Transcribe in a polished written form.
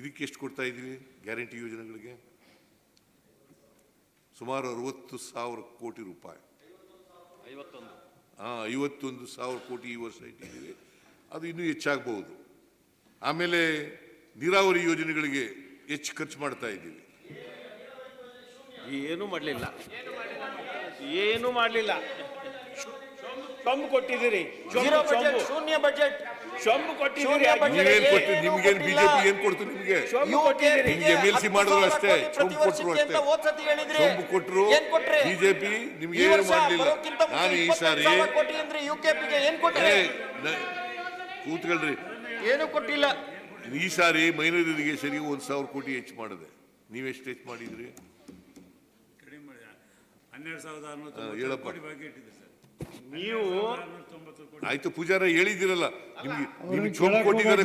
ಇದಕ್ಕೆ ಎಷ್ಟು ಕೊಡ್ತಾ ಇದ್ದೀವಿ ಗ್ಯಾರಂಟಿ ಯೋಜನೆಗಳಿಗೆ? ಸುಮಾರು 60,000 ಕೋಟಿ ರೂಪಾಯಿ. 51,000 ಕೋಟಿ ಈ ವರ್ಷ ಇಟ್ಟಿದ್ದೀವಿ. ಅದು ಇನ್ನೂ ಹೆಚ್ಚಾಗಬಹುದು. ಆಮೇಲೆ ನೀರಾವರಿ ಯೋಜನೆಗಳಿಗೆ ಹೆಚ್ಚು ಖರ್ಚು ಮಾಡ್ತಾ ಇದ್ದೀವಿ. ಏನು ಮಾಡಲಿಲ್ಲ. ಶಂಭು ಕೊಟ್ಟಿದ್ದೀರಿ, ಶೂನ್ಯ ಬಜೆಟ್. ಶಂಭು ಕೊಟ್ಟಿದ್ದೀರಿ. ನೀವೇನು ಕೊಟ್ಟು ನಿಮ್ಗೇನು ಬಿಜೆಪಿ ಏನು ಕೊಡ್ತು ನಿಮಗೆ? ನಿಮ್ಗೆ MLC ಮಾಡಿದ್ರು ಅಷ್ಟೇ, ಶಂಭು ಕೊಟ್ಟರು ಅಷ್ಟೇ. ಶಂಭು ಕೊಟ್ಟರು ಬಿಜೆಪಿ, ನಿಮ್ಗೆ ಏನು ಮಾಡಲಿಲ್ಲ. ನಾನು ಈ ಸಾರಿ ಕೂತ್ಕೊಳ್ರಿ, ಏನು ಕೊಟ್ಟಿಲ್ಲ. ಈ ಸಾರಿ ಮೈನರ್ ಇರಿಗೇಷನ್ಗೆ 1,000 ಕೋಟಿ ಹೆಚ್ಚು ಮಾಡಿದೆ. ನೀವೆಷ್ಟು ಹೆಚ್ಚು ಮಾಡಿದ್ರಿ? 12,690 ಕೋಟಿ ಬಾಕಿ ಇಟ್ಟಿದೆ ಸರ್. ನೀವು ಆಯ್ತು ಪೂಜಾರ ಹೇಳಿದಿರಲ್ಲ, ನಿಮ್ಗೆ ಶಂಭು ಕೊಟ್ಟಿದ್ದಾರೆ.